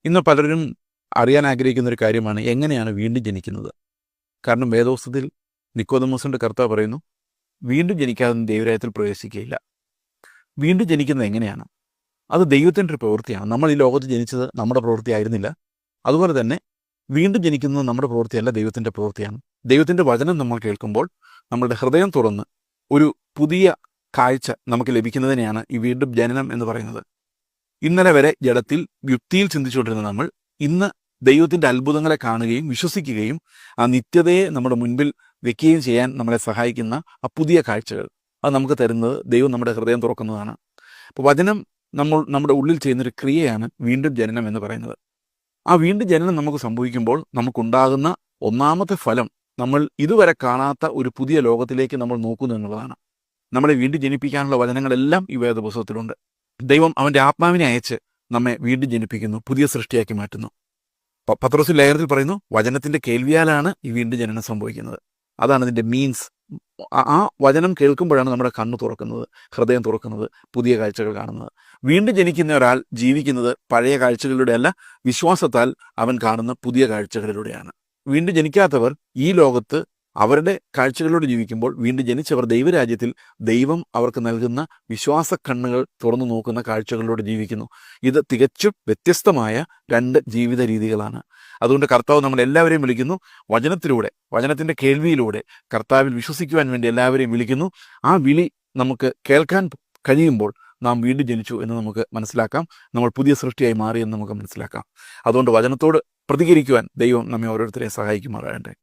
ഇന്ന് പലരും അറിയാൻ ആഗ്രഹിക്കുന്ന ഒരു കാര്യമാണ് എങ്ങനെയാണ് വീണ്ടും ജനിക്കുന്നത്. കാരണം വേദോസ്തത്തിൽ നിക്കോദെമോസിന്റെ കർത്താവ് പറയുന്നു, വീണ്ടും ജനിക്കാതെ ദൈവരാജ്യത്തിൽ പ്രവേശിക്കുകയില്ല. വീണ്ടും ജനിക്കുന്നത് എങ്ങനെയാണ്? അത് ദൈവത്തിൻ്റെ ഒരു പ്രവൃത്തിയാണ്. നമ്മൾ ഈ ലോകത്ത് ജനിച്ചത് നമ്മുടെ പ്രവൃത്തി ആയിരുന്നില്ല. അതുപോലെ തന്നെ വീണ്ടും ജനിക്കുന്നത് നമ്മുടെ പ്രവൃത്തിയല്ല, ദൈവത്തിൻ്റെ പ്രവൃത്തിയാണ്. ദൈവത്തിൻ്റെ വചനം നമ്മൾ കേൾക്കുമ്പോൾ നമ്മളുടെ ഹൃദയം തുറന്ന് ഒരു പുതിയ കാഴ്ച നമുക്ക് ലഭിക്കുന്നതിനെയാണ് ഈ വീണ്ടും ജനനം എന്ന് പറയുന്നത്. ഇന്നലെ വരെ ജഡത്തിൽ യുക്തിയിൽ ചിന്തിച്ചുകൊണ്ടിരുന്ന നമ്മൾ ഇന്ന് ദൈവത്തിൻ്റെ അത്ഭുതങ്ങളെ കാണുകയും വിശ്വസിക്കുകയും ആ നിത്യതയെ നമ്മുടെ മുൻപിൽ വെക്കുകയും ചെയ്യാൻ നമ്മളെ സഹായിക്കുന്ന ആ പുതിയ കാഴ്ചകൾ അത് നമുക്ക് തരുന്നത് ദൈവം നമ്മുടെ ഹൃദയം തുറക്കുന്നതാണ്. അപ്പോൾ വചനം നമ്മുടെ ഉള്ളിൽ ചെയ്യുന്നൊരു ക്രിയയാണ് വീണ്ടും ജനനം എന്ന് പറയുന്നത്. ആ വീണ്ടും ജനനം നമുക്ക് സംഭവിക്കുമ്പോൾ നമുക്കുണ്ടാകുന്ന ഒന്നാമത്തെ ഫലം നമ്മൾ ഇതുവരെ കാണാത്ത ഒരു പുതിയ ലോകത്തിലേക്ക് നമ്മൾ നോക്കുന്നു എന്നുള്ളതാണ്. നമ്മളെ വീണ്ടും ജനിപ്പിക്കാനുള്ള വചനങ്ങളെല്ലാം ഈ വേദപുസ്തകത്തിലുണ്ട്. ദൈവം അവൻ്റെ ആത്മാവിനെ അയച്ച് നമ്മെ വീണ്ടും ജനിപ്പിക്കുന്നു, പുതിയ സൃഷ്ടിയാക്കി മാറ്റുന്നു. പത്രോസ് ലേഖനത്തിൽ പറയുന്നു, വചനത്തിൻ്റെ കേൾവിയാലാണ് ഈ വീണ്ടും ജനനം സംഭവിക്കുന്നത്. അതാണ് ഇതിൻ്റെ മീൻസ്. ആ വചനം കേൾക്കുമ്പോഴാണ് നമ്മുടെ കണ്ണ് തുറക്കുന്നത്, ഹൃദയം തുറക്കുന്നത്, പുതിയ കാഴ്ചകൾ കാണുന്നത്. വീണ്ടും ജനിക്കുന്ന ഒരാൾ ജീവിക്കുന്നത് പഴയ കാഴ്ചകളിലൂടെ അല്ല, വിശ്വാസത്താൽ അവൻ കാണുന്ന പുതിയ കാഴ്ചകളിലൂടെയാണ്. വീണ്ടും ജനിക്കാത്തവർ ഈ ലോകത്ത് അവരുടെ കാഴ്ചകളിലൂടെ ജീവിക്കുമ്പോൾ, വീണ്ടും ജനിച്ചവർ ദൈവരാജ്യത്തിൽ ദൈവം അവർക്ക് നൽകുന്ന വിശ്വാസ കണ്ണുകൾ തുറന്നു നോക്കുന്ന കാഴ്ചകളിലൂടെ ജീവിക്കുന്നു. ഇത് തികച്ചും വ്യത്യസ്തമായ രണ്ട് ജീവിത രീതികളാണ്. അതുകൊണ്ട് കർത്താവ് നമ്മളെല്ലാവരെയും വിളിക്കുന്നു, വചനത്തിലൂടെ, വചനത്തിൻ്റെ കേൾവിയിലൂടെ കർത്താവിൽ വിശ്വസിക്കുവാൻ വേണ്ടി എല്ലാവരെയും വിളിക്കുന്നു. ആ വിളി നമുക്ക് കേൾക്കാൻ കഴിയുമ്പോൾ നാം വീണ്ടും ജനിച്ചു എന്ന് നമുക്ക് മനസ്സിലാക്കാം, നമ്മൾ പുതിയ സൃഷ്ടിയായി മാറിയെന്ന് നമുക്ക് മനസ്സിലാക്കാം. അതുകൊണ്ട് വചനത്തോട് പ്രതികരിക്കുവാൻ ദൈവം നമ്മെ ഓരോരുത്തരെയും സഹായിക്കുമാറാകട്ടെ.